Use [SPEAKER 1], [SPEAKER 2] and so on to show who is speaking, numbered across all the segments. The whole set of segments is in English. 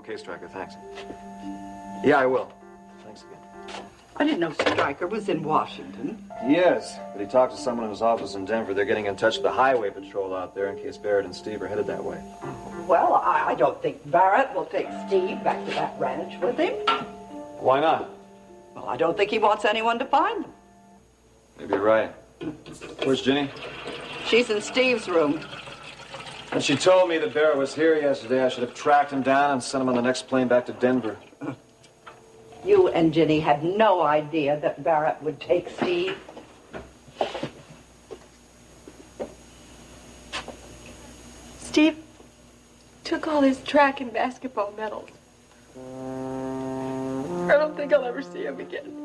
[SPEAKER 1] Okay, Stryker, thanks. Yeah, I will. Thanks again.
[SPEAKER 2] I didn't know Stryker was in Washington.
[SPEAKER 1] He is, but he talked to someone in his office in Denver. They're getting in touch with the highway patrol out there in case Barrett and Steve are headed that way.
[SPEAKER 2] Well, I don't think Barrett will take Steve back to that ranch with him.
[SPEAKER 1] Why not?
[SPEAKER 2] Well, I don't think he wants anyone to find them.
[SPEAKER 1] Maybe you're right. Where's Ginny?
[SPEAKER 2] She's in Steve's room.
[SPEAKER 1] When she told me that Barrett was here yesterday, I should have tracked him down and sent him on the next plane back to Denver.
[SPEAKER 2] You and Ginny had no idea that Barrett would take Steve.
[SPEAKER 3] Steve took all his track and basketball medals. I don't think I'll ever see him again.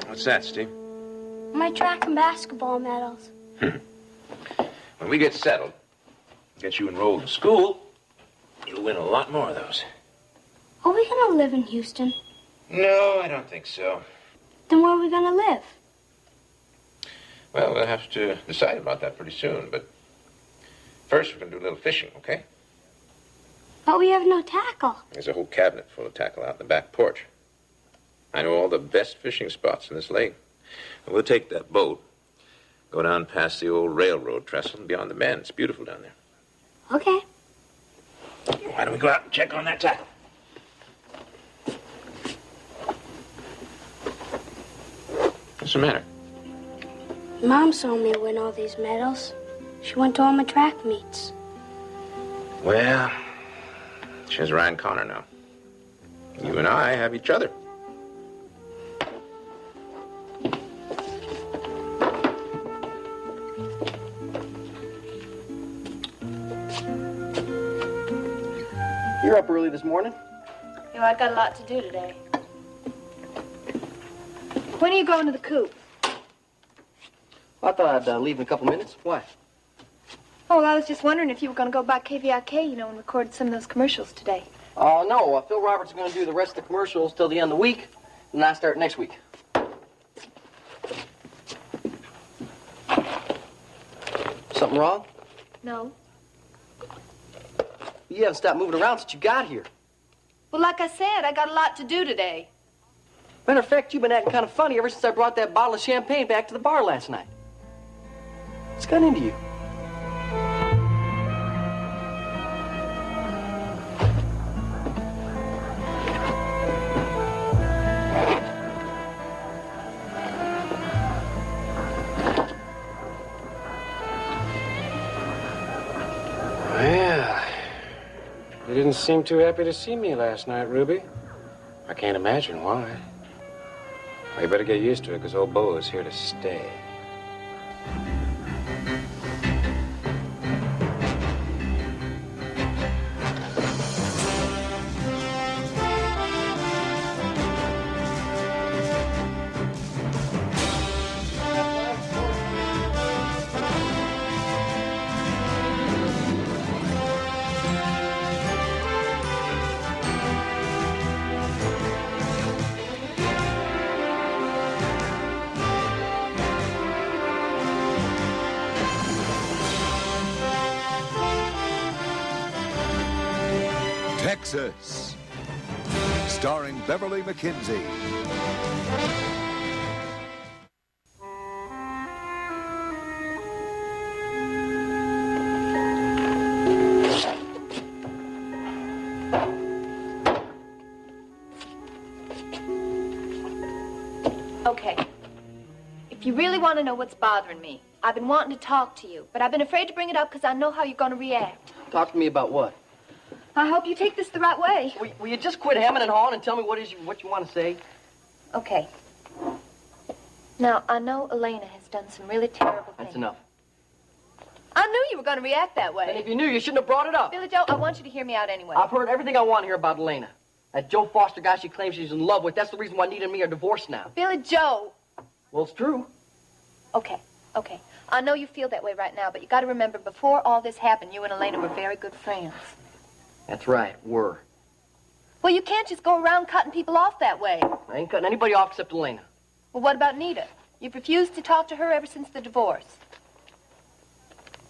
[SPEAKER 4] What's that, Steve?
[SPEAKER 5] My track and basketball medals.
[SPEAKER 4] When we get settled, get you enrolled in school, you'll win a lot more of those.
[SPEAKER 5] Are we gonna live in Houston?
[SPEAKER 4] No, I don't think so.
[SPEAKER 5] Then where are we gonna live?
[SPEAKER 4] Well, we'll have to decide about that pretty soon, but first we're going to do a little fishing, okay?
[SPEAKER 5] But we have no tackle.
[SPEAKER 4] There's a whole cabinet full of tackle out in the back porch. I know all the best fishing spots in this lake. And we'll take that boat, go down past the old railroad trestle and beyond the bend. It's beautiful down there.
[SPEAKER 5] Okay.
[SPEAKER 4] Why don't we go out and check on that tackle? What's the matter?
[SPEAKER 5] Mom saw me win all these medals. She went to all my track meets.
[SPEAKER 4] Well, she has Ryan Connor now. You and I have each other.
[SPEAKER 6] You're up early this morning.
[SPEAKER 3] You know, I've got a lot to do today. When are you going to the coop?
[SPEAKER 6] Well, I thought I'd leave in a couple minutes. Why?
[SPEAKER 3] Oh, well, I was just wondering if you were going to go back KVIK, you know, and record some of those commercials today.
[SPEAKER 6] Oh, no. Phil Roberts is going to do the rest of the commercials till the end of the week, and I start next week. Something wrong?
[SPEAKER 3] No.
[SPEAKER 6] You haven't stopped moving around since you got here.
[SPEAKER 3] Well, like I said, I got a lot to do today.
[SPEAKER 6] Matter of fact, you've been acting kind of funny ever since I brought that bottle of champagne back to the bar last night. What's got into you?
[SPEAKER 7] Well, you didn't seem too happy to see me last night, Ruby. I can't imagine why. Well, you better get used to it, because old Bo is here to stay.
[SPEAKER 8] Texas, starring Beverly McKinsey.
[SPEAKER 3] Okay. If you really want to know what's bothering me, I've been wanting to talk to you, but I've been afraid to bring it up because I know how you're going to react.
[SPEAKER 6] Talk to me about what?
[SPEAKER 3] I hope you take this the right way.
[SPEAKER 6] Will you just quit hemming and hawing and tell me what you want to say?
[SPEAKER 3] Okay. Now, I know Elena has done some really terrible things.
[SPEAKER 6] That's enough.
[SPEAKER 3] I knew you were going to react that way.
[SPEAKER 6] And if you knew, you shouldn't have brought it up.
[SPEAKER 3] Billy Joe, I want you to hear me out anyway.
[SPEAKER 6] I've heard everything I want to hear about Elena. That Joe Foster guy she claims she's in love with, that's the reason why Nita and me are divorced now.
[SPEAKER 3] Billy Joe.
[SPEAKER 6] Well, it's true.
[SPEAKER 3] Okay. I know you feel that way right now, but you got to remember, before all this happened, you and Elena were very good friends.
[SPEAKER 6] That's right, were.
[SPEAKER 3] Well, you can't just go around cutting people off that way.
[SPEAKER 6] I ain't cutting anybody off except Elena.
[SPEAKER 3] Well, what about Nita? You've refused to talk to her ever since the divorce.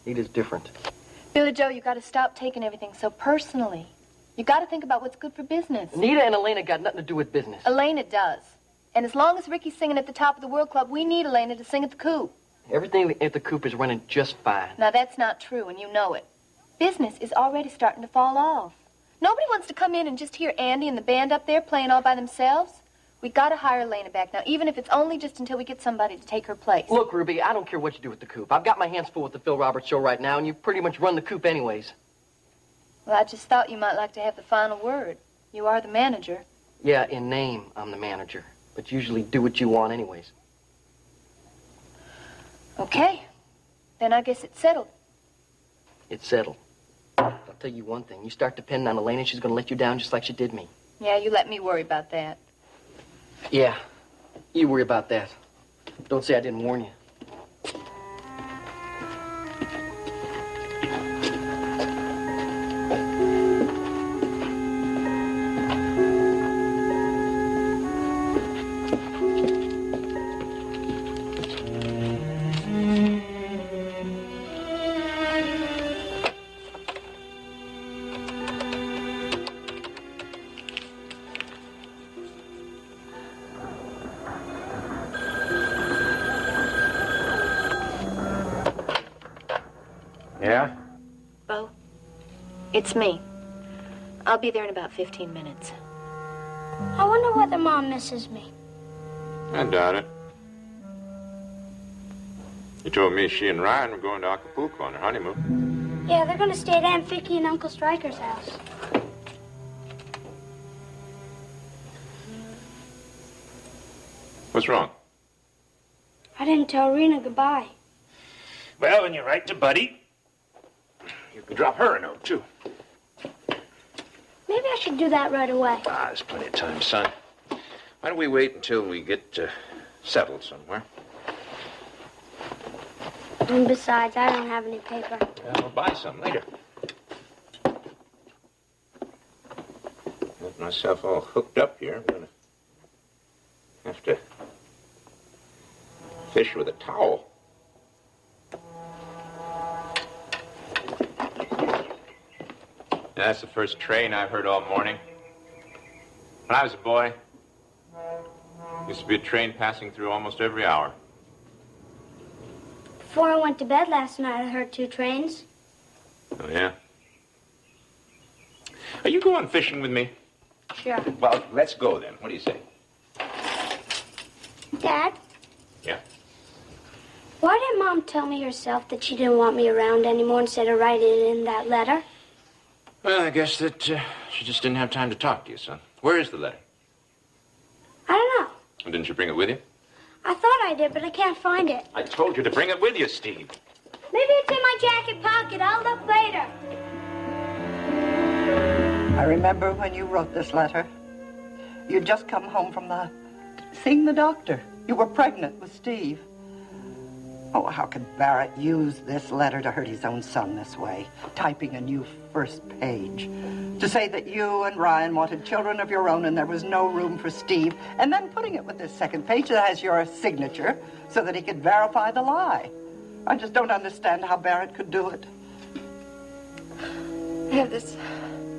[SPEAKER 6] Nita's different.
[SPEAKER 3] Billy Joe, you got to stop taking everything so personally. You got to think about what's good for business.
[SPEAKER 6] Nita and Elena got nothing to do with business.
[SPEAKER 3] Elena does. And as long as Ricky's singing at the top of the World Club, we need Elena to sing at the Coop.
[SPEAKER 6] Everything at the Coop is running just fine.
[SPEAKER 3] Now, that's not true, and you know it. Business is already starting to fall off. Nobody wants to come in and just hear Andy and the band up there playing all by themselves. We got to hire Elena back now, even if it's only just until we get somebody to take her place.
[SPEAKER 6] Look, Ruby, I don't care what you do with the Coop. I've got my hands full with the Phil Roberts show right now, and you pretty much run the Coop anyways.
[SPEAKER 3] Well, I just thought you might like to have the final word. You are the manager.
[SPEAKER 6] Yeah, in name, I'm the manager. But usually do what you want anyways.
[SPEAKER 3] Okay. Then I guess it's settled.
[SPEAKER 6] It's settled. I'll tell you one thing. You start depending on Elena, she's going to let you down just like she did me.
[SPEAKER 3] Yeah, you let me worry about that.
[SPEAKER 6] Yeah, you worry about that. Don't say I didn't warn you.
[SPEAKER 7] Yeah?
[SPEAKER 3] Bo, it's me. I'll be there in about 15 minutes.
[SPEAKER 5] I wonder whether Mom misses me.
[SPEAKER 4] I doubt it. You told me she and Ryan were going to Acapulco on their honeymoon.
[SPEAKER 5] Yeah, they're gonna stay at Aunt Vicky and Uncle Stryker's house.
[SPEAKER 4] What's wrong?
[SPEAKER 5] I didn't tell Rena goodbye.
[SPEAKER 9] Well, when you write to Buddy, you can drop her a note, too.
[SPEAKER 5] Maybe I should do that right away.
[SPEAKER 4] Ah, there's plenty of time, son. Why don't we wait until we get settled somewhere?
[SPEAKER 5] And besides, I don't have any paper.
[SPEAKER 4] We'll buy some later. Got myself all hooked up here. I'm gonna have to fish with a towel. That's the first train I've heard all morning. When I was a boy, used to be a train passing through almost every hour.
[SPEAKER 5] Before I went to bed last night, I heard 2 trains.
[SPEAKER 4] Oh, yeah? Are you going fishing with me?
[SPEAKER 5] Sure.
[SPEAKER 4] Well, let's go then. What do you say?
[SPEAKER 5] Dad,
[SPEAKER 4] Yeah?
[SPEAKER 5] why didn't Mom tell me herself that she didn't want me around anymore instead of writing it in that letter?
[SPEAKER 4] Well, I guess that she just didn't have time to talk to you, son. Where is the letter?
[SPEAKER 5] I don't know.
[SPEAKER 4] Well, didn't you bring it with you?
[SPEAKER 5] I thought I did, but I can't find it.
[SPEAKER 4] I told you to bring it with you, Steve.
[SPEAKER 5] Maybe it's in my jacket pocket. I'll look later.
[SPEAKER 2] I remember when you wrote this letter. You'd just come home from seeing the doctor. You were pregnant with Steve. Oh, how could Barrett use this letter to hurt his own son this way? Typing a new first page. To say that you and Ryan wanted children of your own and there was no room for Steve. And then putting it with this second page that has your signature so that he could verify the lie. I just don't understand how Barrett could do it.
[SPEAKER 3] I have this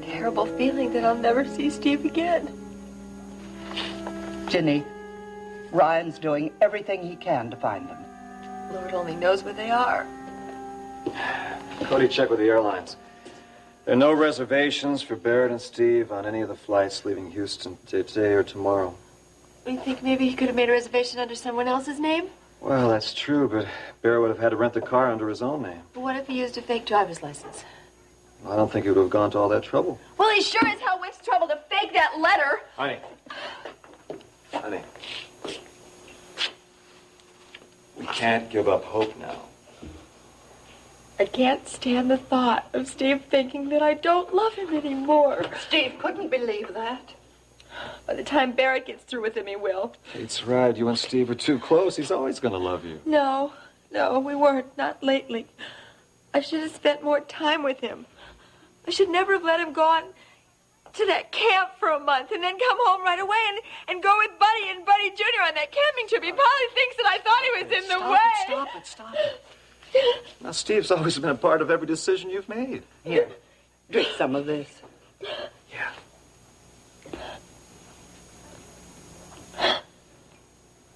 [SPEAKER 3] terrible feeling that I'll never see Steve again.
[SPEAKER 2] Ginny, Ryan's doing everything he can to find them.
[SPEAKER 3] Lord only knows where they are.
[SPEAKER 1] Cody, check with the airlines. There are no reservations for Barrett and Steve on any of the flights leaving Houston today or tomorrow.
[SPEAKER 3] You think maybe he could have made a reservation under someone else's name?
[SPEAKER 1] Well, that's true, but Barrett would have had to rent the car under his own name.
[SPEAKER 3] But what if he used a fake driver's license?
[SPEAKER 1] I don't think he would have gone to all that trouble.
[SPEAKER 3] Well, he sure as hell went to trouble to fake that letter.
[SPEAKER 1] Honey. Honey. We can't give up hope now.
[SPEAKER 3] I can't stand the thought of Steve thinking that I don't love him anymore.
[SPEAKER 2] Steve couldn't believe that.
[SPEAKER 3] By the time Barrett gets through with him, he will.
[SPEAKER 1] Kate's right. You and Steve are too close. He's always going to love you.
[SPEAKER 3] No, we weren't. Not lately. I should have spent more time with him. I should never have let him go on.
[SPEAKER 10] to that camp for a month and then come home right away and go with Buddy and Buddy Jr. on that camping trip. He probably thinks that I thought he was in the way.
[SPEAKER 1] Stop it. Now, Steve's always been a part of every decision you've made.
[SPEAKER 2] Here, drink some of this.
[SPEAKER 1] Yeah.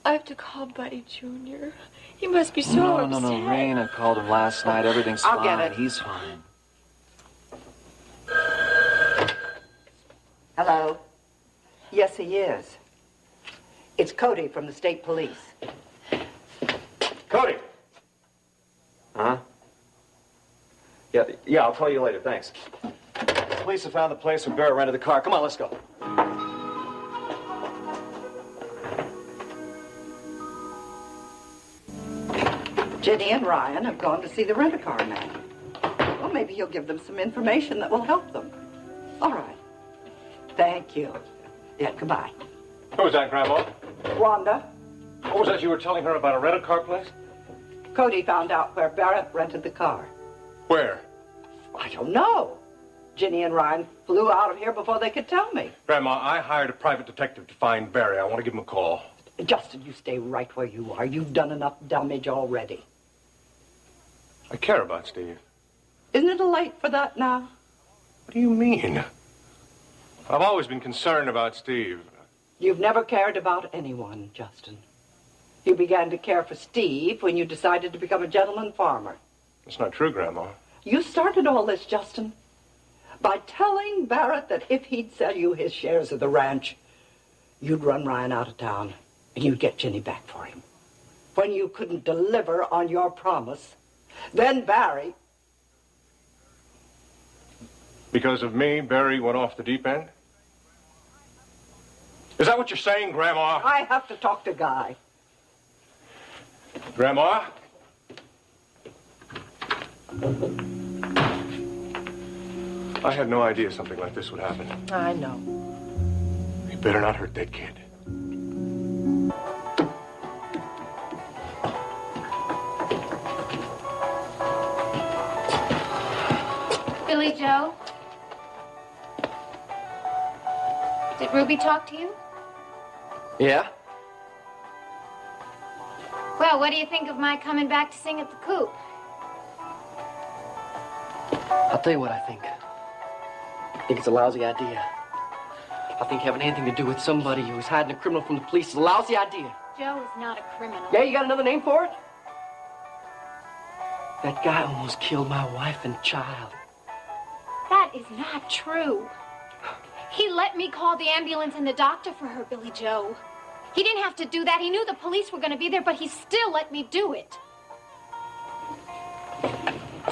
[SPEAKER 10] I have to call Buddy Jr. He must be so upset.
[SPEAKER 1] No. Raina called him last night. Everything's
[SPEAKER 2] I'll
[SPEAKER 1] fine.
[SPEAKER 2] get it.
[SPEAKER 1] He's fine.
[SPEAKER 2] Hello? Yes, he is. It's Cody from the state police.
[SPEAKER 1] Cody! Huh? Yeah, I'll call you later. Thanks. Police have found the place where Barrett rented the car. Come on, let's go.
[SPEAKER 2] Jenny and Ryan have gone to see the rent-a-car man. Well, maybe you'll give them some information that will help them. All right. Thank you. Yeah, goodbye.
[SPEAKER 7] Who was that, Grandma?
[SPEAKER 2] Wanda,
[SPEAKER 7] What was that you were telling her about a rent-a-car place?
[SPEAKER 2] Cody found out where Barrett rented the car.
[SPEAKER 7] Where?
[SPEAKER 2] I don't know. Jenny and Ryan flew out of here before they could tell me.
[SPEAKER 7] Grandma, I hired a private detective to find Barry. I want to give him a call.
[SPEAKER 2] Justin, you stay right where you are. You've done enough damage already.
[SPEAKER 7] I care about Steve.
[SPEAKER 2] Isn't it late for that now?
[SPEAKER 7] What do you mean? I've always been concerned about Steve.
[SPEAKER 2] You've never cared about anyone, Justin. You began to care for Steve when you decided to become a gentleman farmer.
[SPEAKER 7] That's not true, Grandma.
[SPEAKER 2] You started all this, Justin, by telling Barrett that if he'd sell you his shares of the ranch, you'd run Ryan out of town and you'd get Jenny back for him. When you couldn't deliver on your promise, then Barry...
[SPEAKER 7] Because of me, Barry went off the deep end? Is that what you're saying, Grandma?
[SPEAKER 2] I have to talk to Guy.
[SPEAKER 7] Grandma? I had no idea something like this would happen.
[SPEAKER 2] I know.
[SPEAKER 7] You better not hurt that kid.
[SPEAKER 3] Billy Joe? Did Ruby talk to you?
[SPEAKER 6] Yeah?
[SPEAKER 3] Well, what do you think of my coming back to sing at the Coop?
[SPEAKER 6] I'll tell you what I think. I think it's a lousy idea. I think having anything to do with somebody who's hiding a criminal from the police is a lousy idea.
[SPEAKER 3] Joe is not a criminal.
[SPEAKER 6] Yeah, you got another name for it? That guy almost killed my wife and child.
[SPEAKER 3] That is not true. He let me call the ambulance and the doctor for her, Billy Joe. He didn't have to do that. He knew the police were going to be there, but he still let me do it.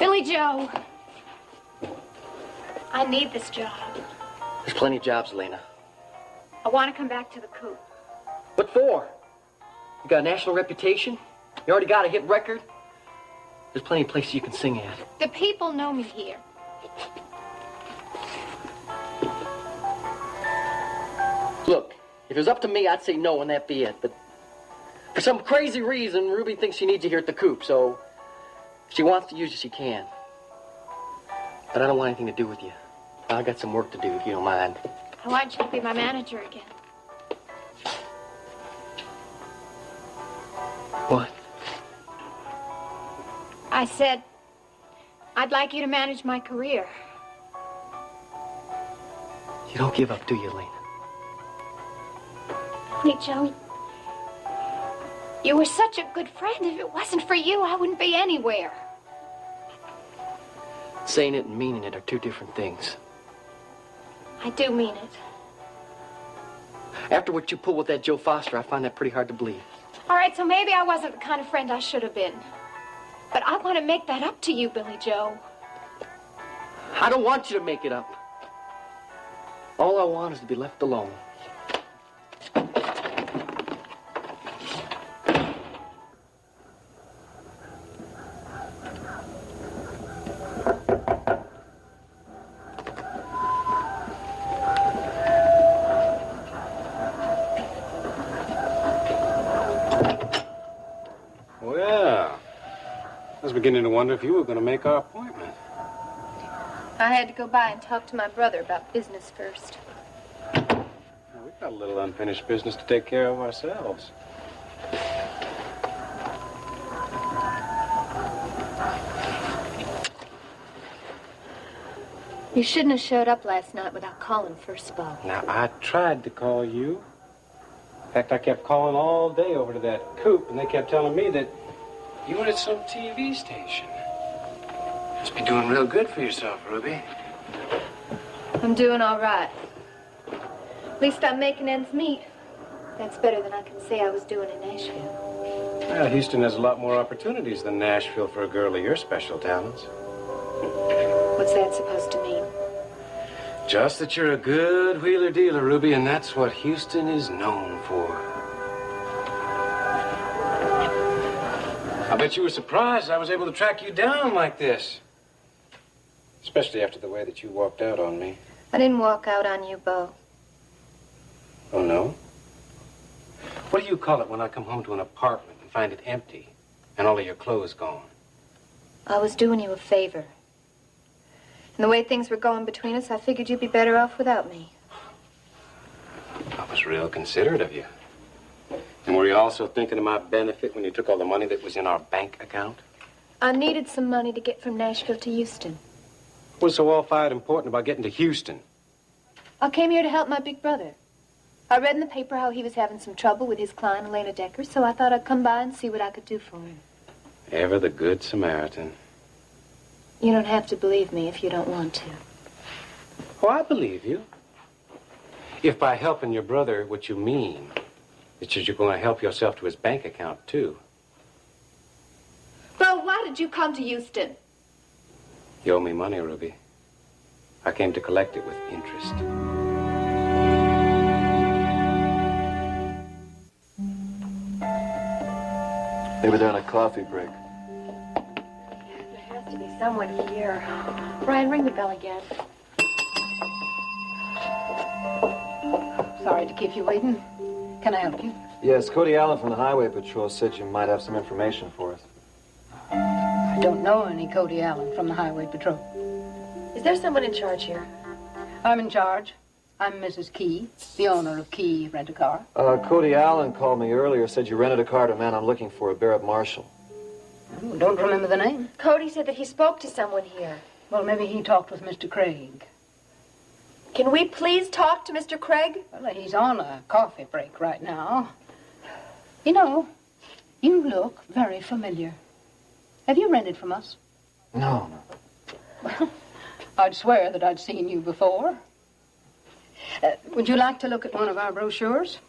[SPEAKER 3] Billy Joe, I need this job.
[SPEAKER 6] There's plenty of jobs, Elena.
[SPEAKER 3] I want to come back to the Coop.
[SPEAKER 6] What for? You got a national reputation? You already got a hit record? There's plenty of places you can sing at.
[SPEAKER 3] The people know me here.
[SPEAKER 6] Look, if it was up to me, I'd say no and that'd be it. But for some crazy reason, Ruby thinks she needs you here at the Coop, so if she wants to use you, she can. But I don't want anything to do with you. I got some work to do, if you don't mind.
[SPEAKER 3] I want you to be my manager again.
[SPEAKER 6] What?
[SPEAKER 3] I said, I'd like you to manage my career.
[SPEAKER 6] You don't give up, do you, Elena?
[SPEAKER 3] Honey, Joe, you were such a good friend. If it wasn't for you, I wouldn't be anywhere.
[SPEAKER 6] Saying it and meaning it are two different things.
[SPEAKER 3] I do mean it.
[SPEAKER 6] After what you pulled with that Joe Foster, I find that pretty hard to believe.
[SPEAKER 3] All right, so maybe I wasn't the kind of friend I should have been. But I want to make that up to you, Billy Joe.
[SPEAKER 6] I don't want you to make it up. All I want is to be left alone.
[SPEAKER 7] Well, I was beginning to wonder if you were going to make our appointment.
[SPEAKER 3] I had to go by and talk to my brother about business first.
[SPEAKER 7] Well, we've got a little unfinished business to take care of ourselves.
[SPEAKER 3] You shouldn't have showed up last night without calling first of all.
[SPEAKER 7] Now, I tried to call you. In fact, I kept calling all day over to that coop, and they kept telling me that you were at some TV station. Must be doing real good for yourself, Ruby.
[SPEAKER 3] I'm doing all right. At least I'm making ends meet. That's better than I can say I was doing in Nashville.
[SPEAKER 7] Well, Houston has a lot more opportunities than Nashville for a girl of your special talents.
[SPEAKER 3] What's that supposed to mean?
[SPEAKER 7] Just that you're a good wheeler-dealer, Ruby, and that's what Houston is known for. I bet you were surprised I was able to track you down like this. Especially after the way that you walked out on me.
[SPEAKER 3] I didn't walk out on you, Bo.
[SPEAKER 7] Oh, no? What do you call it when I come home to an apartment and find it empty and all of your clothes gone?
[SPEAKER 3] I was doing you a favor. And the way things were going between us, I figured you'd be better off without me.
[SPEAKER 7] I was real considerate of you. And were you also thinking of my benefit when you took all the money that was in our bank account?
[SPEAKER 3] I needed some money to get from Nashville to Houston.
[SPEAKER 7] What's so all-fired important about getting to Houston?
[SPEAKER 3] I came here to help my big brother. I read in the paper how he was having some trouble with his client, Elena Decker, so I thought I'd come by and see what I could do for him.
[SPEAKER 7] Ever the good Samaritan.
[SPEAKER 3] You don't have to believe me if you don't want to.
[SPEAKER 7] Oh, I believe you. If by helping your brother what you mean, it's that you're going to help yourself to his bank account, too.
[SPEAKER 3] Well, why did you come to Houston?
[SPEAKER 7] You owe me money, Ruby. I came to collect it with interest.
[SPEAKER 1] Maybe they're on a coffee break.
[SPEAKER 3] There has to be someone here. Brian, ring the bell again.
[SPEAKER 11] Sorry to keep you waiting. Can I help you?
[SPEAKER 1] Yes, Cody Allen from the Highway Patrol said you might have some information for us.
[SPEAKER 11] I don't know any Cody Allen from the Highway Patrol.
[SPEAKER 3] Is there someone in charge here?
[SPEAKER 11] I'm in charge. I'm Mrs. Key, the owner of Key Rent-A-Car.
[SPEAKER 1] Cody Allen called me earlier, said you rented a car to a man I'm looking for, Barrett Marshall.
[SPEAKER 11] Oh, don't remember the name.
[SPEAKER 3] Cody said that he spoke to someone here.
[SPEAKER 11] Well, maybe he talked with Mr. Craig.
[SPEAKER 3] Can we please talk to Mr. Craig?
[SPEAKER 11] Well, he's on a coffee break right now. You know, you look very familiar. Have you rented from us?
[SPEAKER 1] No.
[SPEAKER 11] Well, I'd swear that I'd seen you before. Would you like to look at one of our brochures?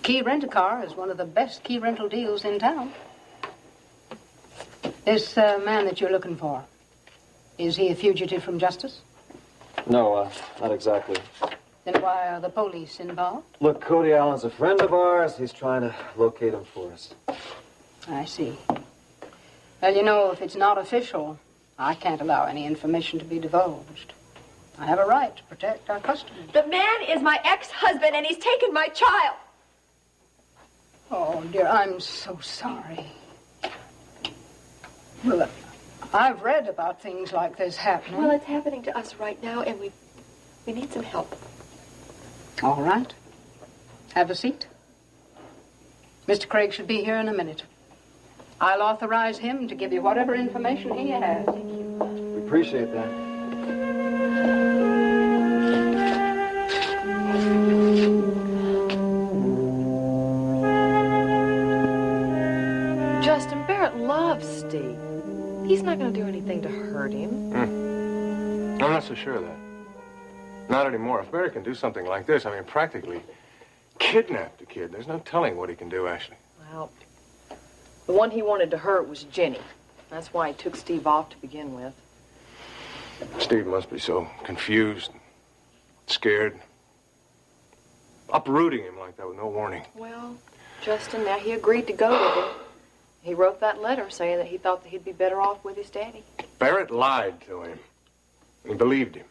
[SPEAKER 11] Key Rent-A-Car is one of the best key rental deals in town. This man that you're looking for, is he a fugitive from justice?
[SPEAKER 1] No, not exactly.
[SPEAKER 11] Then why are the police involved?
[SPEAKER 1] Look, Cody Allen's a friend of ours. He's trying to locate him for us.
[SPEAKER 11] I see. Well, you know, if it's not official, I can't allow any information to be divulged. I have a right to protect our customers.
[SPEAKER 10] The man is my ex-husband, and he's taken my child.
[SPEAKER 11] Oh, dear, I'm so sorry. Well, I've read about things like this happening.
[SPEAKER 10] Well, it's happening to us right now, and we need some help.
[SPEAKER 11] All right. Have a seat. Mr. Craig should be here in a minute. I'll authorize him to give you whatever information he has.
[SPEAKER 1] We appreciate that.
[SPEAKER 12] Justin, Barrett loves Steve. He's not going to do anything to hurt him.
[SPEAKER 13] I'm not so sure of that. Not anymore. If Barrett can do something like this, I mean, practically kidnap the kid. There's no telling what he can do, Ashley.
[SPEAKER 12] Well, the one he wanted to hurt was Jenny. That's why he took Steve off to begin with.
[SPEAKER 13] Steve must be so confused, scared. Uprooting him like that with no warning.
[SPEAKER 12] Well, Justin, now he agreed to go with him. He wrote that letter saying that he thought that he'd be better off with his daddy.
[SPEAKER 13] Barrett lied to him. He believed him.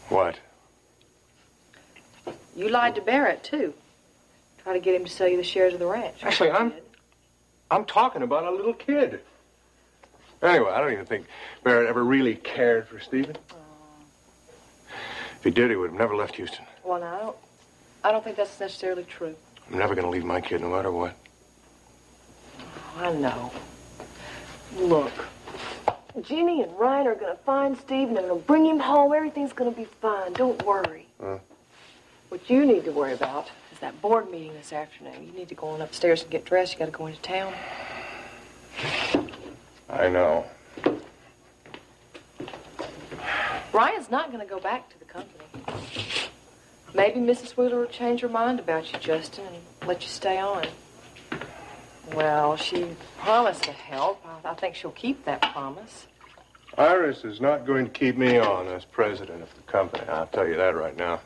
[SPEAKER 13] What?
[SPEAKER 12] You lied to Barrett, too. Try to get him to sell you the shares of the ranch.
[SPEAKER 13] Actually, I'm talking about a little kid. Anyway, I don't even think Barrett ever really cared for Stephen. If he did, he would have never left Houston.
[SPEAKER 12] Well, now, I don't think that's necessarily true.
[SPEAKER 13] I'm never going to leave my kid, no matter what.
[SPEAKER 12] I know. Look, Ginny and Ryan are going to find Steve and they're going to bring him home. Everything's going to be fine. Don't worry. What you need to worry about is that board meeting this afternoon. You need to go on upstairs and get dressed. You got to go into town.
[SPEAKER 13] I know.
[SPEAKER 12] Ryan's not going to go back to the company. Maybe Mrs. Wheeler will change her mind about you, Justin, and let you stay on. Well, she promised to help. I think she'll keep that promise.
[SPEAKER 13] Iris is not going to keep me on as president of the company. I'll tell you that right now.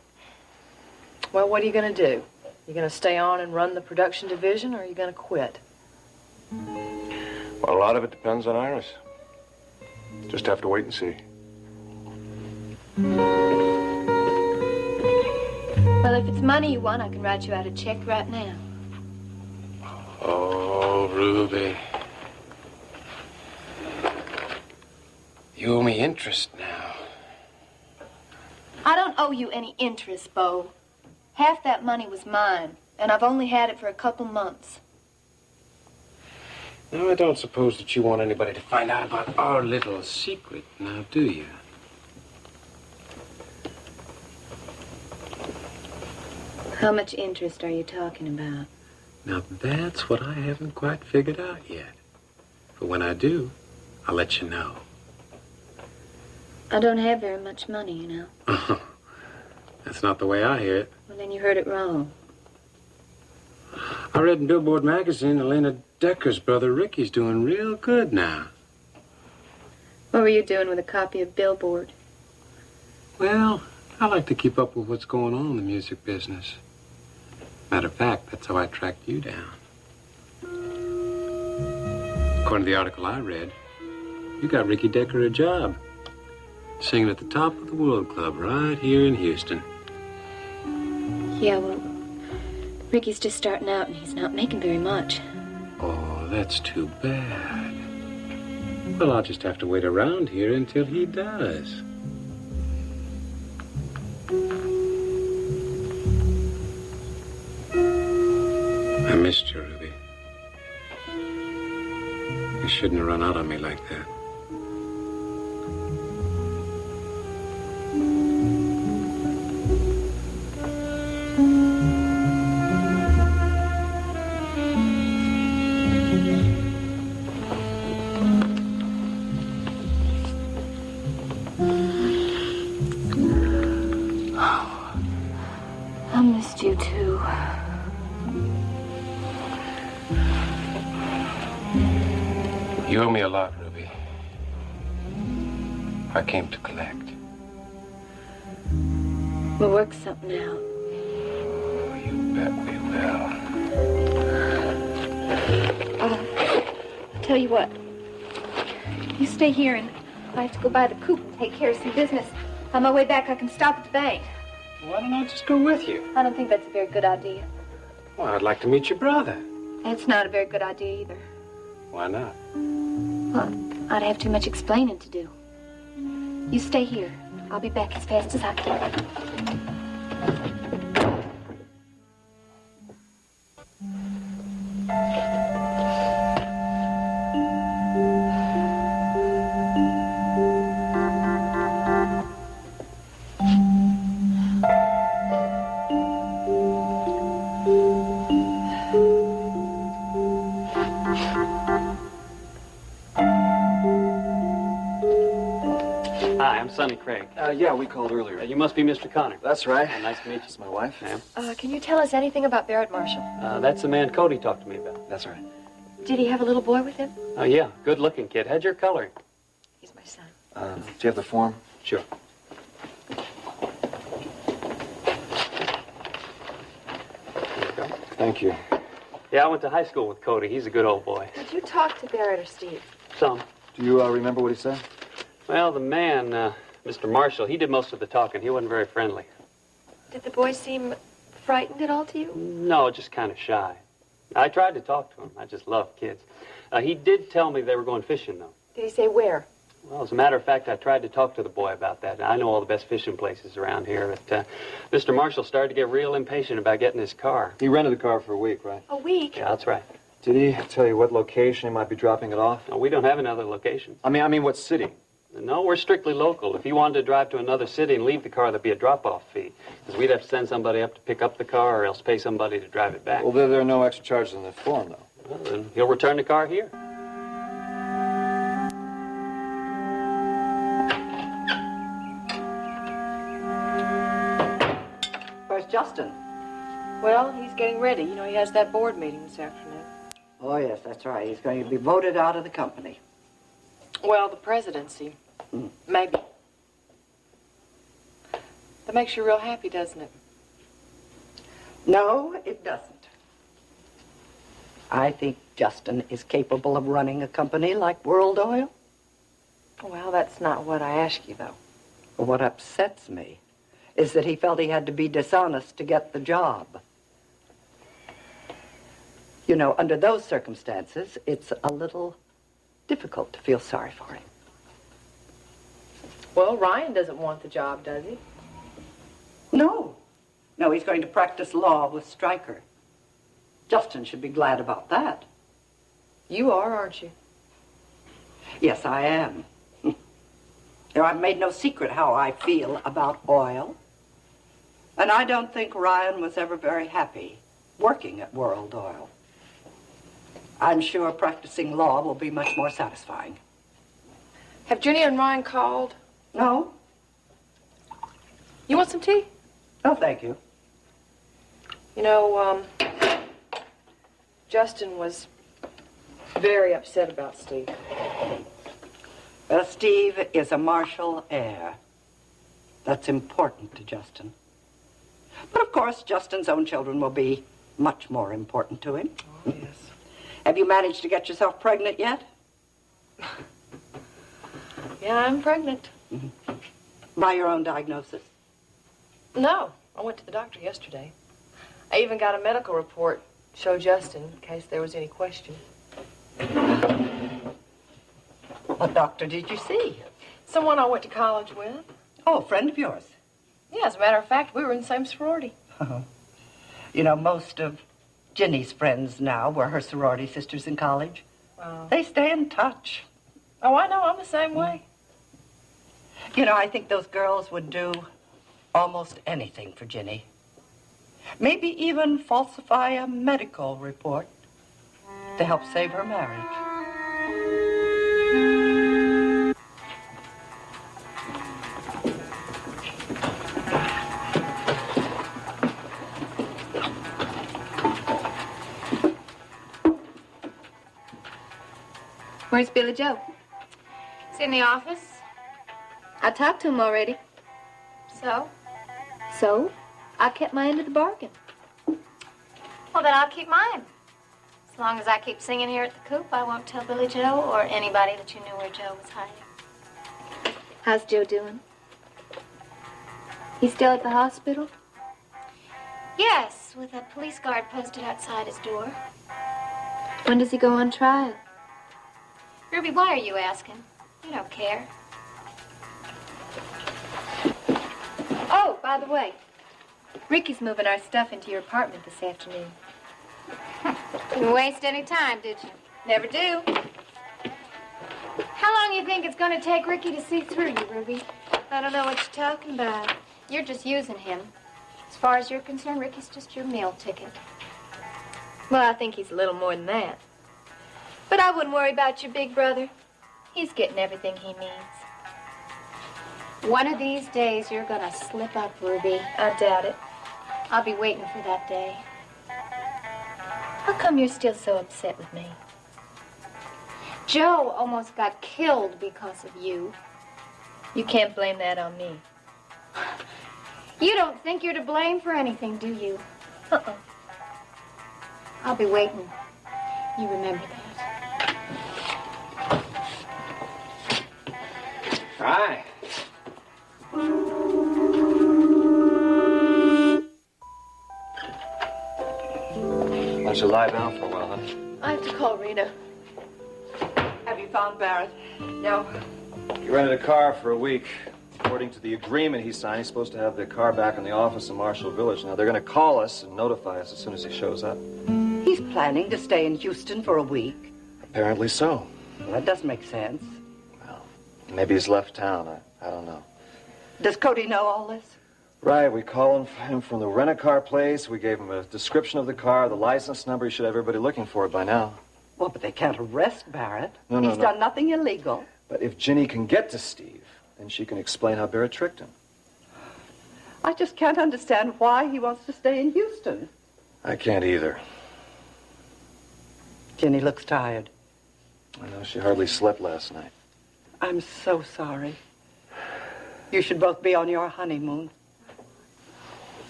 [SPEAKER 12] Well, what are you going to do? You going to stay on and run the production division, or are you going to quit?
[SPEAKER 13] Well, a lot of it depends on Iris. Just have to wait and see.
[SPEAKER 3] Well, if it's money you want, I can write you out a check right now.
[SPEAKER 7] Oh, Ruby. You owe me interest now.
[SPEAKER 3] I don't owe you any interest, Bo. Half that money was mine, and I've only had it for a couple months.
[SPEAKER 7] Now, I don't suppose that you want anybody to find out about our little secret, now, do you?
[SPEAKER 3] How much interest are you talking about?
[SPEAKER 7] Now, that's what I haven't quite figured out yet. But when I do, I'll let you know.
[SPEAKER 3] I don't have very much money, you know.
[SPEAKER 7] That's not the way I hear it.
[SPEAKER 3] Well, then you heard it wrong.
[SPEAKER 7] I read in Billboard magazine Elena Decker's brother Ricky's doing real good now.
[SPEAKER 3] What were you doing with a copy of Billboard?
[SPEAKER 7] Well, I like to keep up with what's going on in the music business. Matter of fact, that's how I tracked you down. According to the article I read, you got Ricky Decker a job. Singing at the top of the World Club right here in Houston.
[SPEAKER 3] Yeah, well, Ricky's just starting out and he's not making very much.
[SPEAKER 7] Oh, that's too bad. Well, I'll just have to wait around here until he does. I missed you, Ruby. You shouldn't have run out on me like that.
[SPEAKER 3] I missed you too.
[SPEAKER 7] You owe me a lot, Ruby. I came to collect.
[SPEAKER 3] We'll work something out.
[SPEAKER 7] Oh, you bet we will.
[SPEAKER 3] I'll tell you what. You stay here and I have to go by the coop and take care of some business. On my way back, I can stop at the bank.
[SPEAKER 7] Why don't I just go with you?
[SPEAKER 3] I don't think that's a very good idea.
[SPEAKER 7] Well, I'd like to meet your brother.
[SPEAKER 3] It's not a very good idea either.
[SPEAKER 7] Why not?
[SPEAKER 3] Well, I'd have too much explaining to do. You stay here. I'll be back as fast as I can.
[SPEAKER 14] Hi, I'm Sonny Craig.
[SPEAKER 15] Yeah, we called earlier.
[SPEAKER 14] You must be Mr. Connor.
[SPEAKER 15] That's right.
[SPEAKER 14] Nice to meet you.
[SPEAKER 15] It's my wife.
[SPEAKER 14] Ma'am.
[SPEAKER 12] Can you tell us anything about Barrett Marshall?
[SPEAKER 14] That's the man Cody talked to me about.
[SPEAKER 15] That's right.
[SPEAKER 12] Did he have a little boy with him?
[SPEAKER 14] Oh, yeah. Good-looking kid. Had your color.
[SPEAKER 12] He's my son.
[SPEAKER 15] Do you have the form?
[SPEAKER 14] Sure.
[SPEAKER 15] Thank you.
[SPEAKER 14] Yeah, I went to high school with Cody. He's a good old boy.
[SPEAKER 12] Did you talk to Barrett or Steve?
[SPEAKER 14] Some.
[SPEAKER 15] Do you remember what he said?
[SPEAKER 14] Well, the man, Mr. Marshall, he did most of the talking. He wasn't very friendly.
[SPEAKER 12] Did the boy seem frightened at all to you?
[SPEAKER 14] No, just kind of shy. I tried to talk to him. I just love kids. He did tell me they were going fishing, though.
[SPEAKER 12] Did he say where?
[SPEAKER 14] Well, as a matter of fact, I tried to talk to the boy about that. I know all the best fishing places around here, but Mr. Marshall started to get real impatient about getting his car.
[SPEAKER 1] He rented the car for a week, right?
[SPEAKER 12] A week?
[SPEAKER 14] Yeah, that's right.
[SPEAKER 1] Did he tell you what location he might be dropping it off?
[SPEAKER 14] No, we don't have another location.
[SPEAKER 1] I mean, what city?
[SPEAKER 14] No, we're strictly local. If he wanted to drive to another city and leave the car, there'd be a drop-off fee. Because we'd have to send somebody up to pick up the car or else pay somebody to drive it back.
[SPEAKER 1] Well, there are no extra charges in the form, though.
[SPEAKER 14] Well, then he'll return the car here.
[SPEAKER 2] Where's Justin?
[SPEAKER 12] Well, he's getting ready. You know, he has that board meeting this afternoon.
[SPEAKER 2] Oh, yes, that's right. He's going to be voted out of the company.
[SPEAKER 12] Well, the presidency. Maybe. That makes you real happy, doesn't it?
[SPEAKER 2] No, it doesn't. I think Justin is capable of running a company like World Oil.
[SPEAKER 12] Well, that's not what I asked you, though.
[SPEAKER 2] What upsets me is that he felt he had to be dishonest to get the job. You know, under those circumstances, it's a little difficult to feel sorry for him.
[SPEAKER 12] Well, Ryan doesn't want the job, does he?
[SPEAKER 2] No. No, he's going to practice law with Stryker. Justin should be glad about that.
[SPEAKER 12] You are, aren't you?
[SPEAKER 2] Yes, I am. You know, I've made no secret how I feel about oil. And I don't think Ryan was ever very happy working at World Oil. I'm sure practicing law will be much more satisfying.
[SPEAKER 12] Have Jenny and Ryan called?
[SPEAKER 2] No.
[SPEAKER 12] You want some tea?
[SPEAKER 2] No, thank you.
[SPEAKER 12] You know, Justin was very upset about Steve.
[SPEAKER 2] Well, Steve is a Marshall heir. That's important to Justin. But of course, Justin's own children will be much more important to him.
[SPEAKER 12] Oh, yes.
[SPEAKER 2] Have you managed to get yourself pregnant yet?
[SPEAKER 12] Yeah, I'm pregnant.
[SPEAKER 2] Mm-hmm. By your own diagnosis?
[SPEAKER 12] No, I went to the doctor yesterday. I even got a medical report to show Justin in case there was any question.
[SPEAKER 2] What doctor did you see?
[SPEAKER 12] Someone I went to college with.
[SPEAKER 2] Oh, a friend of yours?
[SPEAKER 12] Yeah, as a matter of fact, we were in the same sorority.
[SPEAKER 2] You know, most of Ginny's friends now were her sorority sisters in college. They stay in touch.
[SPEAKER 12] Oh, I know. I'm the same way.
[SPEAKER 2] You know, I think those girls would do almost anything for Ginny. Maybe even falsify a medical report to help save her marriage.
[SPEAKER 3] Where's Billy Joe?
[SPEAKER 10] He's in the office.
[SPEAKER 3] I talked to him already.
[SPEAKER 10] So?
[SPEAKER 3] So, I kept my end of the bargain.
[SPEAKER 10] Well, then I'll keep mine. As long as I keep singing here at the coop, I won't tell Billy Joe or anybody that you knew where Joe was hiding.
[SPEAKER 3] How's Joe doing? He's still at the hospital?
[SPEAKER 10] Yes, with a police guard posted outside his door.
[SPEAKER 3] When does he go on trial?
[SPEAKER 10] Ruby, why are you asking? You don't care.
[SPEAKER 3] Oh, by the way, Ricky's moving our stuff into your apartment this afternoon.
[SPEAKER 10] Didn't waste any time, did you?
[SPEAKER 3] Never do.
[SPEAKER 10] How long you think it's going to take Ricky to see through you, Ruby?
[SPEAKER 3] I don't know what you're talking about.
[SPEAKER 10] You're just using him. As far as you're concerned, Ricky's just your meal ticket.
[SPEAKER 3] Well, I think he's a little more than that. But I wouldn't worry about your big brother. He's getting everything he needs.
[SPEAKER 10] One of these days, you're going to slip up, Ruby.
[SPEAKER 3] I doubt it.
[SPEAKER 10] I'll be waiting for that day.
[SPEAKER 3] How come you're still so upset with me?
[SPEAKER 10] Joe almost got killed because of you.
[SPEAKER 3] You can't blame that on me.
[SPEAKER 10] You don't think you're to blame for anything, do you?
[SPEAKER 3] Uh-uh.
[SPEAKER 10] I'll be waiting. You remember that.
[SPEAKER 7] Hi.
[SPEAKER 1] Why don't you lie down for a while, honey?
[SPEAKER 12] I have to call Rena.
[SPEAKER 2] Have you found Barrett. Now,
[SPEAKER 1] He rented a car for a week. According to the agreement he signed, he's supposed to have the car back in the office in Marshall Village. Now, they're going to call us and notify us as soon as he shows up.
[SPEAKER 2] he's planning to stay in Houston for a week.
[SPEAKER 1] Apparently so.
[SPEAKER 2] Well, that doesn't make sense.
[SPEAKER 1] Maybe he's left town. I don't know.
[SPEAKER 2] Does Cody know all this?
[SPEAKER 1] Right, we called him from the rent-a-car place. We gave him a description of the car, the license number. He should have everybody looking for it by now.
[SPEAKER 2] Well, but they can't arrest Barrett.
[SPEAKER 1] No,
[SPEAKER 2] He's done nothing illegal.
[SPEAKER 1] But if Ginny can get to Steve, then she can explain how Barrett tricked him.
[SPEAKER 2] I just can't understand why he wants to stay in Houston.
[SPEAKER 1] I can't either.
[SPEAKER 2] Ginny looks tired.
[SPEAKER 1] I know she hardly slept last night.
[SPEAKER 2] I'm so sorry. You should both be on your honeymoon.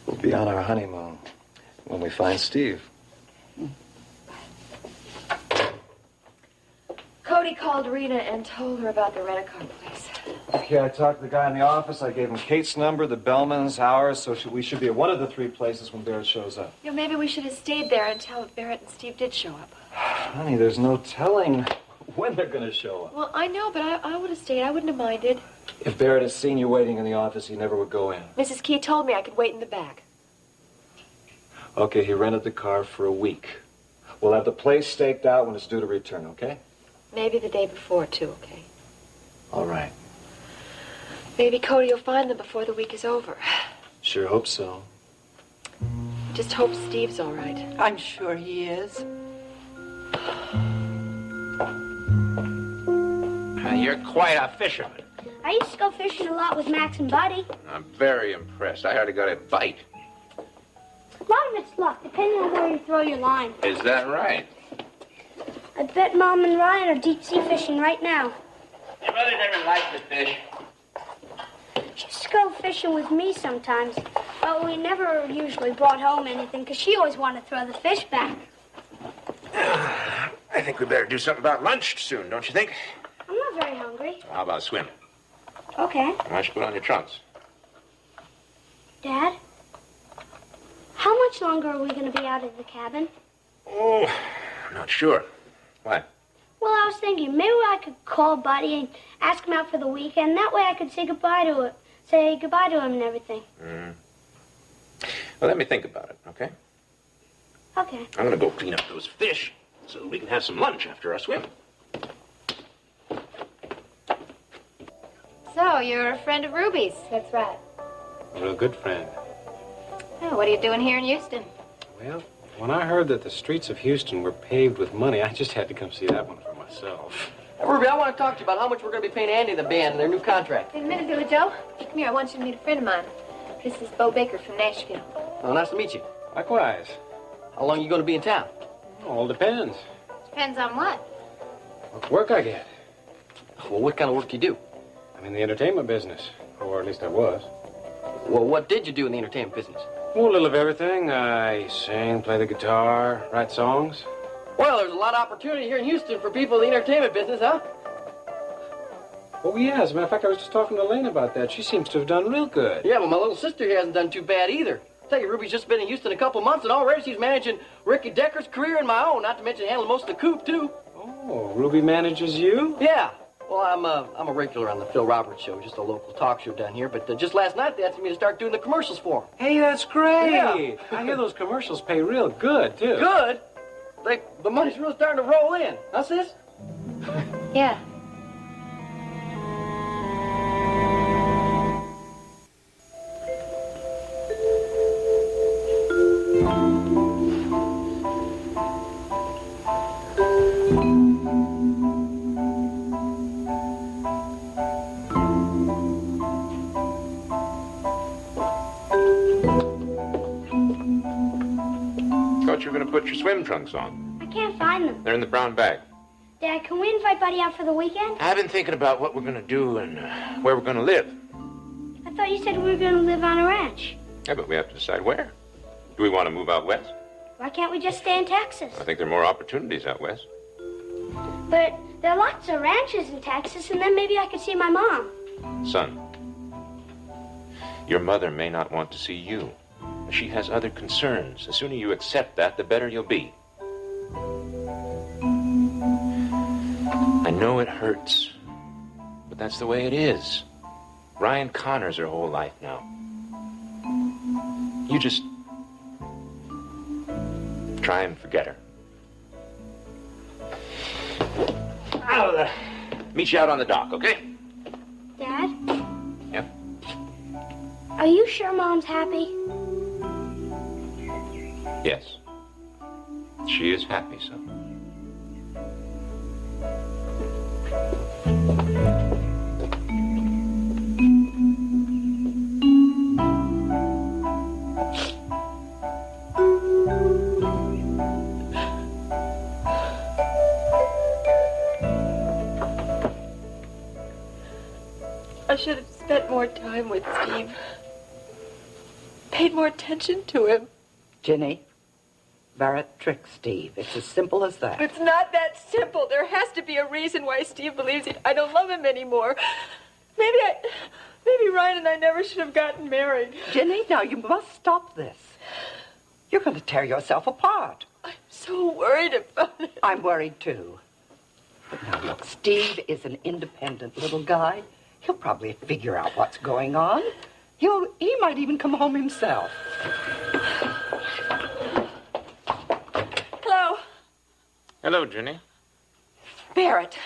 [SPEAKER 1] We'll be on our honeymoon when we find Steve.
[SPEAKER 10] Cody called Rita and told her about the rent-a-car place.
[SPEAKER 1] Okay, I talked to the guy in the office. I gave him Kate's number, the bellman's, ours, so we should be at one of the three places when Barrett shows up.
[SPEAKER 10] You know, maybe we should have stayed there until Barrett and Steve did show up.
[SPEAKER 1] Honey, there's no telling when they're going to show up.
[SPEAKER 10] Well, I know, but I would have stayed. I wouldn't have minded.
[SPEAKER 1] If Barrett had seen you waiting in the office, he never would go in.
[SPEAKER 10] Mrs. Key told me I could wait in the back.
[SPEAKER 1] Okay, he rented the car for a week. We'll have the place staked out when it's due to return, okay?
[SPEAKER 10] Maybe the day before, too, okay?
[SPEAKER 1] All right.
[SPEAKER 10] Maybe Cody will find them before the week is over.
[SPEAKER 1] Sure hope so.
[SPEAKER 10] Just hope Steve's all right.
[SPEAKER 2] I'm sure he is.
[SPEAKER 4] You're quite a fisherman.
[SPEAKER 5] I used to go fishing a lot with Max and Buddy.
[SPEAKER 4] I'm very impressed. I hardly got a bite.
[SPEAKER 5] A lot of it's luck, depending on where you throw your line.
[SPEAKER 4] Is that right?
[SPEAKER 5] I bet Mom and Ryan are deep-sea fishing right now.
[SPEAKER 4] Your mother never liked to fish.
[SPEAKER 5] She used to go fishing with me sometimes, but we never usually brought home anything because she always wanted to throw the fish back.
[SPEAKER 4] I think we better do something about lunch soon, don't you think?
[SPEAKER 5] I'm not very hungry.
[SPEAKER 4] How about a swim?
[SPEAKER 5] Okay.
[SPEAKER 4] Why don't you put on your trunks?
[SPEAKER 5] Dad, how much longer are we going to be out of the cabin?
[SPEAKER 4] Oh, I'm not sure. Why?
[SPEAKER 5] Well, I was thinking maybe I could call Buddy and ask him out for the weekend. That way I could say goodbye to him and everything.
[SPEAKER 4] Mm. Well, let me think about it, okay?
[SPEAKER 5] Okay.
[SPEAKER 4] I'm gonna go clean up those fish so we can have some lunch after our swim.
[SPEAKER 10] So, you're a friend of Ruby's. That's right.
[SPEAKER 7] A real good friend.
[SPEAKER 10] Oh, what are you doing here in Houston?
[SPEAKER 7] Well, when I heard that the streets of Houston were paved with money, I just had to come see that one for myself.
[SPEAKER 6] Hey, Ruby, I want to talk to you about how much we're going to be paying Andy and the band and their new contract.
[SPEAKER 10] Wait a minute, Billy Joe. Come here, I want you to meet a friend of mine. This is Bo Baker from Nashville.
[SPEAKER 6] Oh, nice to meet you.
[SPEAKER 7] Likewise.
[SPEAKER 6] How long are you going to be in town?
[SPEAKER 7] All depends.
[SPEAKER 10] Depends on what?
[SPEAKER 7] What work I get.
[SPEAKER 6] Well, what kind of work do you do?
[SPEAKER 7] I'm in the entertainment business, or at least I was.
[SPEAKER 6] Well, what did you do in the entertainment business?
[SPEAKER 7] Oh, a little of everything. I sing, play the guitar, write songs.
[SPEAKER 6] Well, there's a lot of opportunity here in Houston for people in the entertainment business, huh?
[SPEAKER 7] Oh, yeah. As a matter of fact, I was just talking to Elaine about that. She seems to have done real good.
[SPEAKER 6] Yeah, but my little sister here hasn't done too bad either. I tell you, Ruby's just been in Houston a couple months, and already she's managing Ricky Decker's career and my own, not to mention handling most of the coop, too.
[SPEAKER 7] Oh, Ruby manages you?
[SPEAKER 6] Yeah. Well, I'm a regular on the Phil Roberts show, just a local talk show down here. But just last night, they asked me to start doing the commercials for them.
[SPEAKER 7] Hey, that's great.
[SPEAKER 6] Yeah.
[SPEAKER 7] I hear those commercials pay real good, too.
[SPEAKER 6] Good? The money's really starting to roll in. Huh, sis?
[SPEAKER 10] Yeah.
[SPEAKER 4] Thought you were gonna put your swim trunks on.
[SPEAKER 5] I can't find them.
[SPEAKER 4] They're in the brown bag.
[SPEAKER 5] Dad, can we invite Buddy out for the weekend?
[SPEAKER 4] I've been thinking about what we're gonna do and where we're gonna live.
[SPEAKER 5] I thought you said we were going to live on a ranch.
[SPEAKER 4] Yeah, but we have to decide where. Do we want to move out west?
[SPEAKER 5] Why can't we just stay in Texas?
[SPEAKER 4] I think there are more opportunities out west.
[SPEAKER 5] But there are lots of ranches in Texas, and then maybe I could see my mom.
[SPEAKER 4] Son, your mother may not want to see you. She has other concerns. The sooner you accept that, the better you'll be. I know it hurts, but that's the way it is. Ryan Connor's her whole life now. You just try and forget her. I'll meet you out on the dock, okay?
[SPEAKER 5] Dad?
[SPEAKER 4] Yep.
[SPEAKER 5] Are you sure Mom's happy?
[SPEAKER 4] Yes. She is happy, son.
[SPEAKER 12] I should have spent more time with Steve. Paid more attention to him.
[SPEAKER 2] Ginny, Barrett tricked Steve. It's as simple as that.
[SPEAKER 12] It's not that simple. There has to be a reason why Steve believes I don't love him anymore. Maybe Ryan and I never should have gotten married.
[SPEAKER 2] Ginny, now you must stop this. You're going to tear yourself apart.
[SPEAKER 12] I'm so worried about it.
[SPEAKER 2] I'm worried too. But now look, Steve is an independent little guy. He'll probably figure out what's going on. He might even come home himself.
[SPEAKER 12] Hello.
[SPEAKER 4] Hello, Ginny.
[SPEAKER 12] Barrett.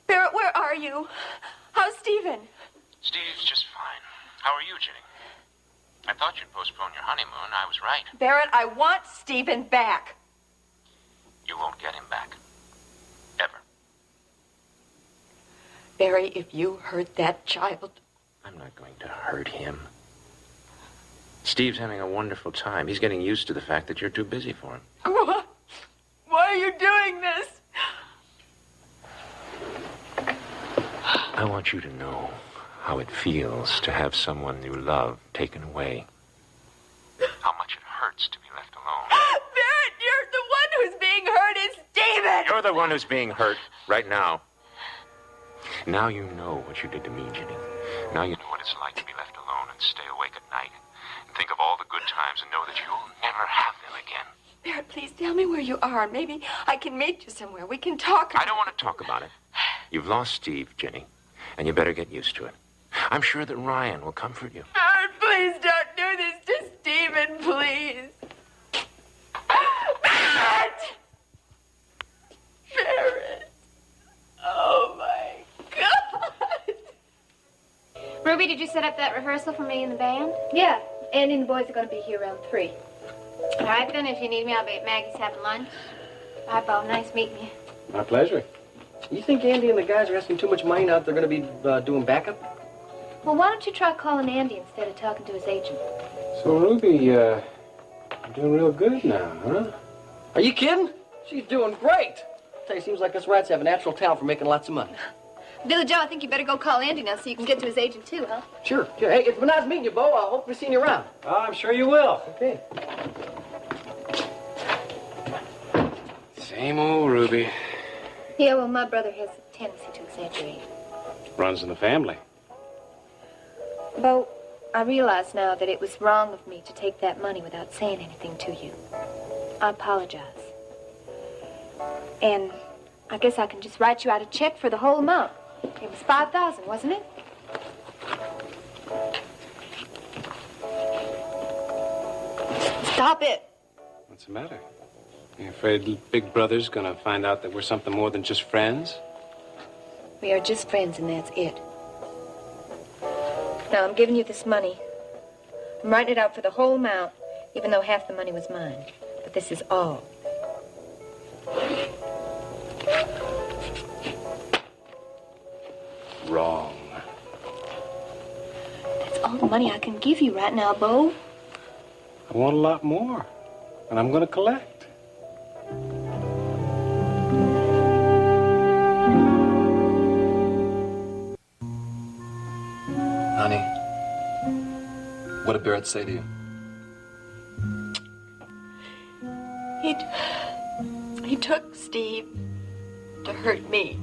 [SPEAKER 12] Barrett, where are you? How's Stephen?
[SPEAKER 4] Steve's just fine. How are you, Ginny? I thought you'd postpone your honeymoon. I was right.
[SPEAKER 12] Barrett, I want Stephen back.
[SPEAKER 4] You won't get him back. Ever.
[SPEAKER 12] Barry, if you hurt that child...
[SPEAKER 4] I'm not going to hurt him. Steve's having a wonderful time. He's getting used to the fact that you're too busy for him.
[SPEAKER 12] Why are you doing this?
[SPEAKER 4] I want you to know how it feels to have someone you love taken away. How much it hurts to be left alone.
[SPEAKER 12] Barrett, you're the one who's being hurt is Stephen!
[SPEAKER 4] You're the one who's being hurt right now. Now you know what you did to me, Ginny. Now you know what it's like to be left alone and stay awake at night and think of all the good times and know that you'll never have them again.
[SPEAKER 12] Barrett, please tell me where you are. Maybe I can meet you somewhere. We can talk.
[SPEAKER 4] I don't want to talk about it. You've lost Steve, Ginny, and you better get used to it. I'm sure that Ryan will comfort you.
[SPEAKER 12] Barrett, please don't do this to Stephen, please. Barrett! Barrett! Oh, my God!
[SPEAKER 3] Ruby, did you set up that rehearsal for me and the band? Yeah. Andy and the boys are going to be here around 3. All right, then. If you need me, I'll be at Maggie's having lunch. Bye, Bo. Nice meeting you.
[SPEAKER 6] My pleasure. You think Andy and the guys are asking too much money now that they're going to be doing backup?
[SPEAKER 3] Well, why don't you try calling Andy instead of talking to his agent?
[SPEAKER 7] So, Ruby, you're doing real good now, huh?
[SPEAKER 6] Are you kidding? She's doing great. Tell you, seems like us rats have a natural talent for making lots of money.
[SPEAKER 3] Billy Joe, I think you better go call Andy now so you can get to his agent, too, huh?
[SPEAKER 6] Sure. Hey, it's been nice meeting you, Bo. I hope we've seen you around.
[SPEAKER 7] I'm sure you will.
[SPEAKER 6] Okay.
[SPEAKER 7] Same old Ruby.
[SPEAKER 3] Yeah, well, my brother has a tendency to exaggerate.
[SPEAKER 7] Runs in the family.
[SPEAKER 3] Bo, I realize now that it was wrong of me to take that money without saying anything to you. I apologize. And I guess I can just write you out a check for the whole amount. It was $5,000, wasn't it? Stop it.
[SPEAKER 7] What's the matter? You afraid Big Brother's gonna find out that we're something more than just friends?
[SPEAKER 3] We are just friends, and that's it. Now, I'm giving you this money. I'm writing it out for the whole amount, even though half the money was mine. But this is all.
[SPEAKER 7] Wrong.
[SPEAKER 3] That's all the money I can give you right now, Bo.
[SPEAKER 7] I want a lot more, and I'm gonna collect.
[SPEAKER 15] Honey, what did Barrett say to you?
[SPEAKER 12] He took Steve to hurt me.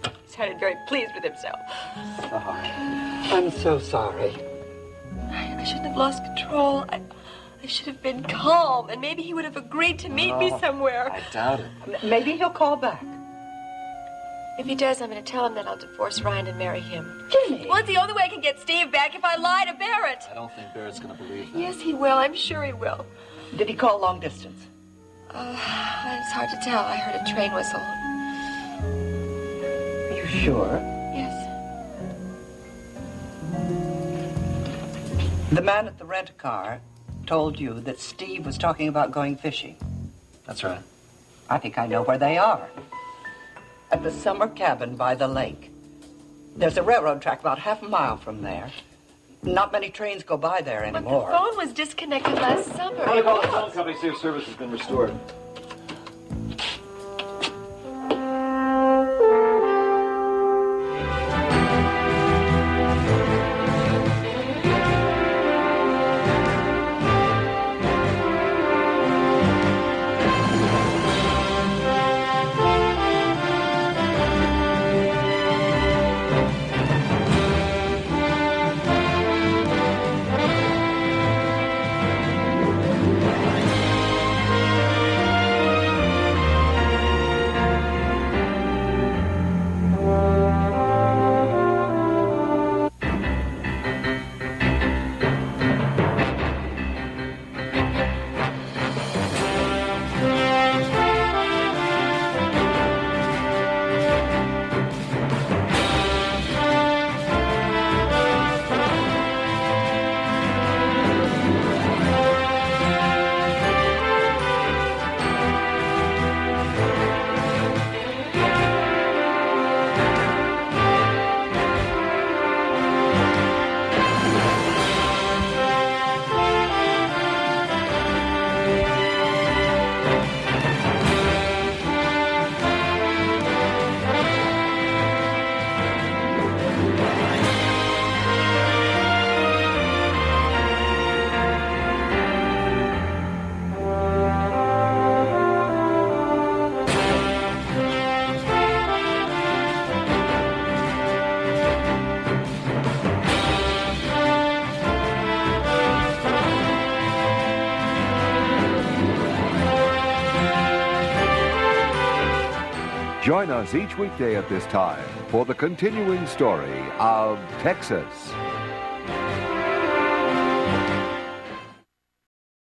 [SPEAKER 12] He sounded very pleased with himself.
[SPEAKER 2] I'm so sorry.
[SPEAKER 12] I shouldn't have lost control. I should have been calm, and maybe he would have agreed to meet me somewhere.
[SPEAKER 15] I doubt it.
[SPEAKER 2] Maybe he'll call back.
[SPEAKER 16] If he does, I'm going to tell him that I'll divorce Ryan and marry him.
[SPEAKER 12] Ginny!
[SPEAKER 16] Well, it's the only way I can get Steve back if I lie to Barrett.
[SPEAKER 15] I don't think Barrett's going to believe that.
[SPEAKER 16] Yes, he will. I'm sure he will.
[SPEAKER 2] Did he call long distance?
[SPEAKER 16] It's hard to tell. I heard a train whistle.
[SPEAKER 2] Are you sure?
[SPEAKER 16] Yes.
[SPEAKER 2] The man at the rent-a-car told you that Steve was talking about going fishing.
[SPEAKER 15] That's right.
[SPEAKER 2] I think I know where they are. At the summer cabin by the lake. There's a railroad track about half a mile from there. Not many trains go by there anymore.
[SPEAKER 16] But the phone was disconnected last summer.
[SPEAKER 1] I'm going to call the phone company, see if service has been restored.
[SPEAKER 8] Join us each weekday at this time for the continuing story of Texas.